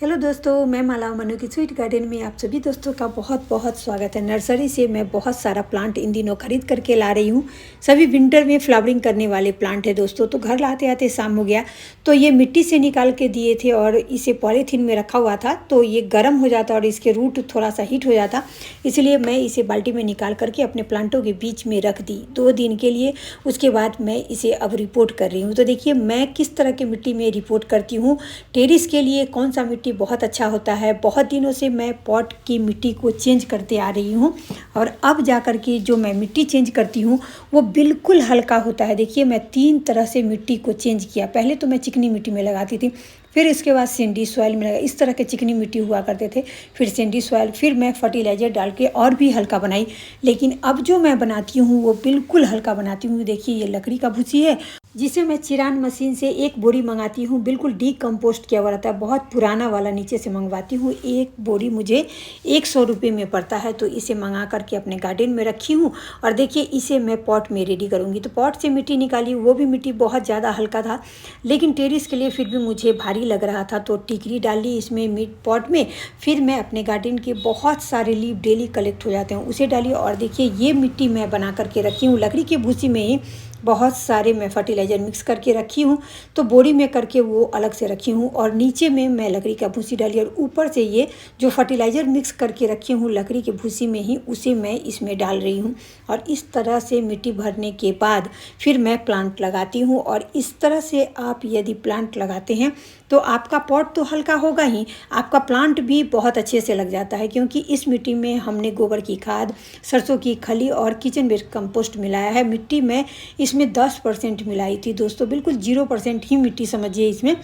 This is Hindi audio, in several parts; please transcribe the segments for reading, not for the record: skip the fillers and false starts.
हेलो दोस्तों, मैं माला मनु की स्वीट गार्डन में आप सभी दोस्तों का बहुत बहुत स्वागत है। नर्सरी से मैं बहुत सारा प्लांट इन दिनों खरीद करके ला रही हूँ। सभी विंटर में फ्लावरिंग करने वाले प्लांट है दोस्तों। तो घर लाते आते शाम हो गया, तो ये मिट्टी से निकाल के दिए थे और इसे पॉलीथीन में रखा हुआ था, तो ये गर्म हो जाता और इसके रूट थोड़ा सा हीट हो जाता, इसलिए मैं इसे बाल्टी में निकाल करके अपने प्लांटों के बीच में रख दी 2 दिन के लिए। उसके बाद मैं इसे अब रिपोर्ट कर रही हूँ। तो देखिए मैं किस तरह की मिट्टी में रिपोर्ट करती हूँ। टेरेस के लिए कौन सा मिट्टी बहुत अच्छा होता है। बहुत दिनों से मैं पॉट की मिट्टी को चेंज करते आ रही हूँ और अब जा कर के जो मैं मिट्टी चेंज करती हूँ वो बिल्कुल हल्का होता है। देखिए मैं 3 तरह से मिट्टी को चेंज किया। पहले तो मैं चिकनी मिट्टी में लगाती थी, फिर इसके बाद सैंडी सॉइल में लगा। इस तरह के चिकनी मिट्टी हुआ करते थे, फिर सैंडी सॉइल, फिर मैं फर्टिलाइज़र डाल के और भी हल्का बनाई। लेकिन अब जो मैं बनाती हूँ वो बिल्कुल हल्का बनाती हूँ। देखिए ये लकड़ी का भूसी है जिसे मैं चिरान मशीन से एक बोरी मंगाती हूँ। बिल्कुल डीकम्पोस्ट किया हुआ रहता है, बहुत पुराना वाला नीचे से मंगवाती हूँ। एक बोरी मुझे 100 रुपये में पड़ता है। तो इसे मंगा करके अपने गार्डन में रखी हूँ और देखिए इसे मैं पॉट में रेडी करूँगी। तो पॉट से मिट्टी निकाली, वो भी मिट्टी बहुत ज़्यादा हल्का था, लेकिन टेरेस के लिए फिर भी मुझे भारी लग रहा था। तो टिकरी डाल ली इसमें मिट पॉट में। फिर मैं अपने गार्डन के बहुत सारे लीव डेली कलेक्ट हो जाते हैं उसे डाली। और देखिए ये मिट्टी मैं बना करके रखी हूँ लकड़ी के भूसी में ही। बहुत सारे मैं फर्टिलाइज़र मिक्स करके रखी हूँ, तो बोरी में करके वो अलग से रखी हूँ और नीचे में मैं लकड़ी का भूसी डाली और ऊपर से ये जो फर्टिलाइज़र मिक्स करके रखी हूँ लकड़ी के भूसी में ही, उसे मैं इसमें डाल रही हूँ। और इस तरह से मिट्टी भरने के बाद फिर मैं प्लांट लगाती हूँ। और इस तरह से आप यदि प्लांट लगाते हैं तो आपका पॉट तो हल्का होगा ही, आपका प्लांट भी बहुत अच्छे से लग जाता है, क्योंकि इस मिट्टी में हमने गोबर की खाद, सरसों की खली और किचन वेस्ट कंपोस्ट मिलाया है। मिट्टी में इसमें 10% मिलाई थी दोस्तों, बिल्कुल 0% ही मिट्टी समझिए इसमें।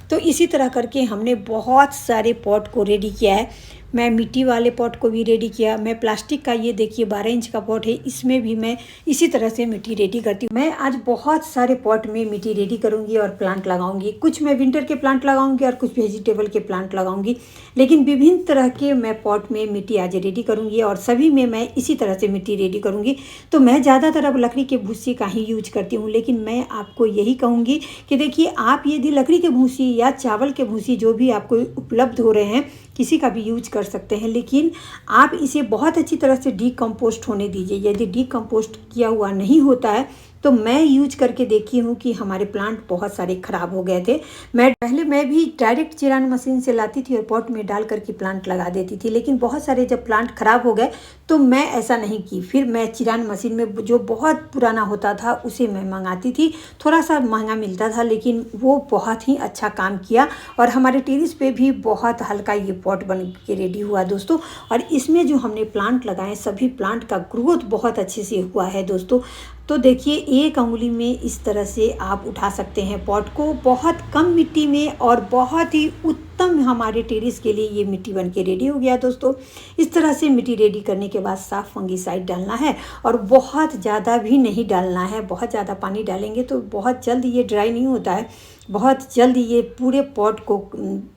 तो इसी तरह करके हमने बहुत सारे पॉट को रेडी किया है। मैं मिट्टी वाले पॉट को भी रेडी किया। मैं प्लास्टिक का, ये देखिए 12 इंच का पॉट है, इसमें भी मैं इसी तरह से मिट्टी रेडी करती हूँ। मैं आज बहुत सारे पॉट में मिट्टी रेडी करूँगी और प्लांट लगाऊंगी। कुछ मैं विंटर के प्लांट लगाऊंगी और कुछ वेजिटेबल के प्लांट लगाऊंगी, लेकिन विभिन्न तरह के मैं पॉट में मिट्टी आज रेडी करूँगी और सभी में मैं इसी तरह से मिट्टी रेडी करूँगी। तो मैं ज़्यादातर अब लकड़ी के भूसी का ही यूज करती हूँ, लेकिन मैं आपको यही कहूँगी कि देखिए आप यदि लकड़ी के भूसी या चावल के भूसी जो भी आपको उपलब्ध हो रहे हैं किसी का भी यूज कर सकते हैं, लेकिन आप इसे बहुत अच्छी तरह से डीकम्पोस्ट होने दीजिए। यदि डीकम्पोस्ट किया हुआ नहीं होता है तो मैं यूज करके देखी हूँ कि हमारे प्लांट बहुत सारे ख़राब हो गए थे। मैं भी डायरेक्ट चिरान मशीन से लाती थी और पॉट में डाल करके प्लांट लगा देती थी, लेकिन बहुत सारे जब प्लांट ख़राब हो गए तो मैं ऐसा नहीं की। फिर मैं चिरान मशीन में जो बहुत पुराना होता था उसे मैं मंगाती थी। थोड़ा सा महंगा मिलता था, लेकिन वो बहुत ही अच्छा काम किया और हमारे टेरेस पे भी बहुत हल्का ये पॉट बन के रेडी हुआ दोस्तों। और इसमें जो हमने प्लांट लगाए सभी प्लांट का ग्रोथ बहुत अच्छे से हुआ है दोस्तों। तो देखिए एक अंगुली में इस तरह से आप उठा सकते हैं पॉट को, बहुत कम मिट्टी में और बहुत ही उत्तम हमारे टेरेस के लिए ये मिट्टी बन के रेडी हो गया दोस्तों। इस तरह से मिट्टी रेडी करने के बाद साफ फंगीसाइड डालना है और बहुत ज़्यादा भी नहीं डालना है। बहुत ज़्यादा पानी डालेंगे तो बहुत जल्द ये ड्राई नहीं होता है, बहुत जल्द ये पूरे पॉट को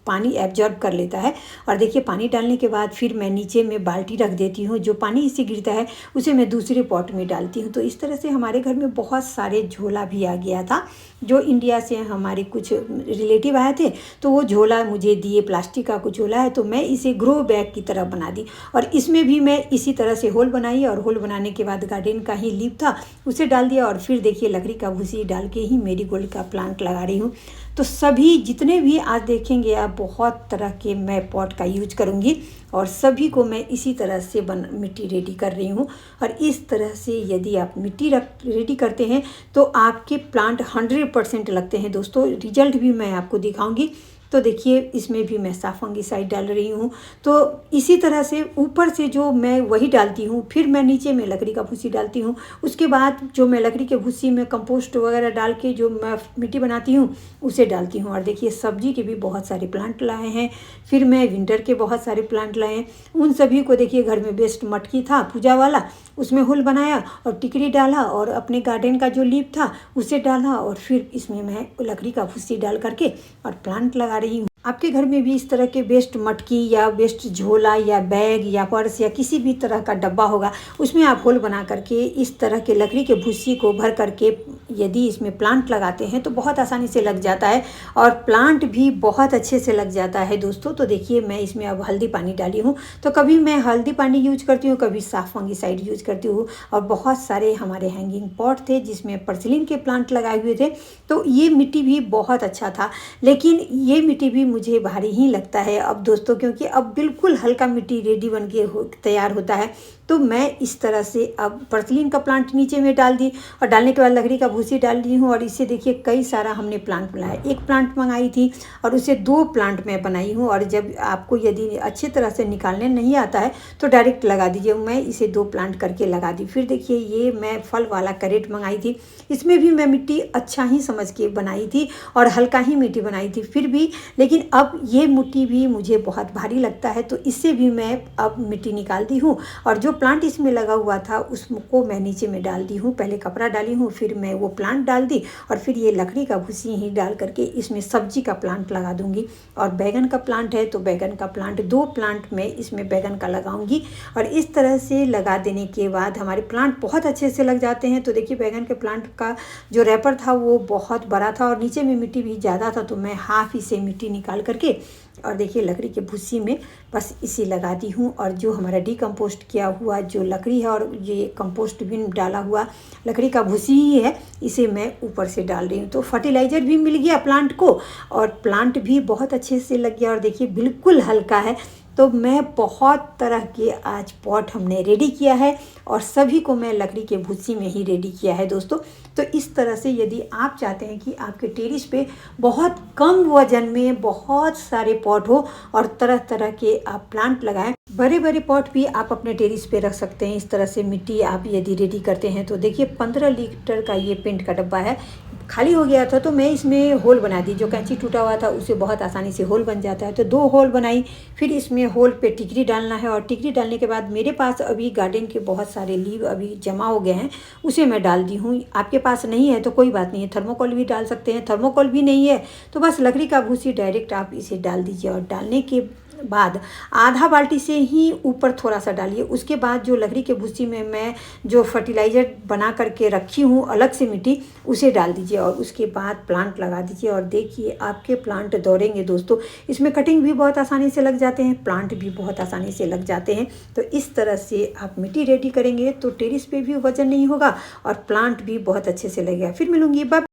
पानी एब्जॉर्ब कर लेता है। और देखिए पानी डालने के बाद फिर मैं नीचे में बाल्टी रख देती हूँ, जो पानी इससे गिरता है उसे मैं दूसरे पॉट में डालती हूँ। तो इस तरह से हमारे घर में बहुत सारे झोला भी आ गया था। जो इंडिया से हमारे कुछ रिलेटिव आए थे तो वो झोला मुझे दिए, प्लास्टिक का कुछ झोला है, तो मैं इसे ग्रो बैग की तरह बना दी और इसमें भी मैं इसी तरह से होल बनाई और होल बनाने के बाद गार्डन का ही लीफ था उसे डाल दिया और फिर देखिए लकड़ी का भूसी डाल के ही मेरीगोल्ड का प्लांट लगा रही हूँ। तो सभी जितने भी आज देखेंगे आप बहुत तरह के मैं पॉट का यूज करूँगी और सभी को मैं इसी तरह से मिट्टी रेडी कर रही हूँ। और इस तरह से यदि आप मिट्टी रेडी करते हैं तो आपके प्लांट 100% लगते हैं दोस्तों। रिजल्ट भी मैं आपको दिखाऊंगी। तो देखिए इसमें भी मैं साफ फंगीसाइड डाल रही हूँ। तो इसी तरह से ऊपर से जो मैं वही डालती हूँ, फिर मैं नीचे में लकड़ी का भूसी डालती हूँ। उसके बाद जो मैं लकड़ी के भूसी में कंपोस्ट वगैरह डाल के जो मैं मिट्टी बनाती हूँ उसे डालती हूँ। और देखिए सब्जी के भी बहुत सारे प्लांट लाए हैं, फिर मैं विंटर के बहुत सारे प्लांट लाए हैं। उन सभी को देखिए घर में बेस्ट मटकी था पूजा वाला, उसमें होल बनाया और टिकरी डाला और अपने गार्डन का जो लीफ था उसे डाला और फिर इसमें मैं लकड़ी का भूसी डाल करके और प्लांट लगा रही हूँ। आपके घर में भी इस तरह के वेस्ट मटकी या वेस्ट झोला या बैग या पर्स या किसी भी तरह का डब्बा होगा, उसमें आप होल बना करके इस तरह के लकड़ी के भूसी को भर करके यदि इसमें प्लांट लगाते हैं तो बहुत आसानी से लग जाता है और प्लांट भी बहुत अच्छे से लग जाता है दोस्तों। तो देखिए मैं इसमें अब हल्दी पानी डाली हूँ, तो कभी मैं हल्दी पानी यूज करती हूँ, कभी साफ फंगिसाइड यूज करती हूँ। और बहुत सारे हमारे हैंगिंग पॉट थे जिसमें पर्सिलिन के प्लांट लगाए हुए थे, तो ये मिट्टी भी बहुत अच्छा था। लेकिन ये मिट्टी भी मुझे भारी ही लगता है अब दोस्तों, क्योंकि अब बिल्कुल हल्का मिट्टी रेडी बन के तैयार होता है। तो मैं इस तरह से अब पर्सिलिन का प्लांट नीचे में डाल दी और डालने के बाद लकड़ी का भूसी डाल दी हूँ। और इससे देखिए कई सारा हमने प्लांट बनाया, एक प्लांट मंगाई थी और उसे 2 प्लांट मैं बनाई हूँ। और जब आपको यदि अच्छी तरह से निकालने नहीं आता है तो डायरेक्ट लगा दीजिए। मैं इसे 2 प्लांट करके लगा दी। फिर देखिए ये मैं फल वाला कैरेट मंगाई थी, इसमें भी मैं मिट्टी अच्छा ही समझ के बनाई थी और हल्का ही मिट्टी बनाई थी फिर भी। लेकिन अब ये मिट्टी भी मुझे बहुत भारी लगता है, तो इससे भी मैं अब मिट्टी निकाल दी हूँ। और जो प्लांट इसमें लगा हुआ था उसको मैं नीचे में डाल दी हूँ। पहले कपड़ा डाली हूँ, फिर मैं वो प्लांट डाल दी और फिर ये लकड़ी का भूसी ही डाल करके इसमें सब्जी का प्लांट लगा दूंगी। और बैगन का प्लांट है तो बैगन का प्लांट 2 प्लांट मैं इसमें बैगन का लगाऊंगी। और इस तरह से लगा देने के बाद हमारे प्लांट बहुत अच्छे से लग जाते हैं। तो देखिए बैगन के प्लांट का जो रैपर था वो बहुत बड़ा था और नीचे में मिट्टी भी ज़्यादा था, तो मैं हाफ ही से मिट्टी निकाल करके और देखिए लकड़ी के भूसी में बस इसे लगा दी हूँ। और जो हमारा डीकम्पोस्ट किया हुआ जो लकड़ी है और ये कंपोस्ट भी डाला हुआ लकड़ी का भूसी ही है, इसे मैं ऊपर से डाल रही हूँ। तो फर्टिलाइज़र भी मिल गया प्लांट को और प्लांट भी बहुत अच्छे से लग गया। और देखिए बिल्कुल हल्का है। तो मैं बहुत तरह के आज पॉट हमने रेडी किया है और सभी को मैं लकड़ी के भूसी में ही रेडी किया है दोस्तों। तो इस तरह से यदि आप चाहते हैं कि आपके टेरेस पे बहुत कम वजन में बहुत सारे पॉट हो और तरह तरह के आप प्लांट लगाएं, बड़े बड़े पॉट भी आप अपने टेरेस पे रख सकते हैं। इस तरह से मिट्टी आप यदि रेडी करते हैं तो देखिए 15 लीटर का ये पेंट का डब्बा है, खाली हो गया था तो मैं इसमें होल बना दी। जो कैंची टूटा हुआ था उसे बहुत आसानी से होल बन जाता है, तो 2 होल बनाई। फिर इसमें होल पे टिकरी डालना है और टिकरी डालने के बाद मेरे पास अभी गार्डन के बहुत सारे लीव अभी जमा हो गए हैं, उसे मैं डाल दी हूँ। आपके पास नहीं है तो कोई बात नहीं है, थर्मोकोल भी डाल सकते हैं। थर्मोकोल भी नहीं है तो बस लकड़ी का भूसी डायरेक्ट आप इसे डाल दीजिए। और डालने के बाद आधा बाल्टी से ही ऊपर थोड़ा सा डालिए। उसके बाद जो लकड़ी के भूसी में मैं जो फर्टिलाइज़र बना करके रखी हूँ अलग से मिट्टी, उसे डाल दीजिए और उसके बाद प्लांट लगा दीजिए। और देखिए आपके प्लांट दौड़ेंगे दोस्तों। इसमें कटिंग भी बहुत आसानी से लग जाते हैं, प्लांट भी बहुत आसानी से लग जाते हैं। तो इस तरह से आप मिट्टी रेडी करेंगे तो टेरेस पे भी वजन नहीं होगा और प्लांट भी बहुत अच्छे से लगेगा। फिर मिलूंगी, बाय।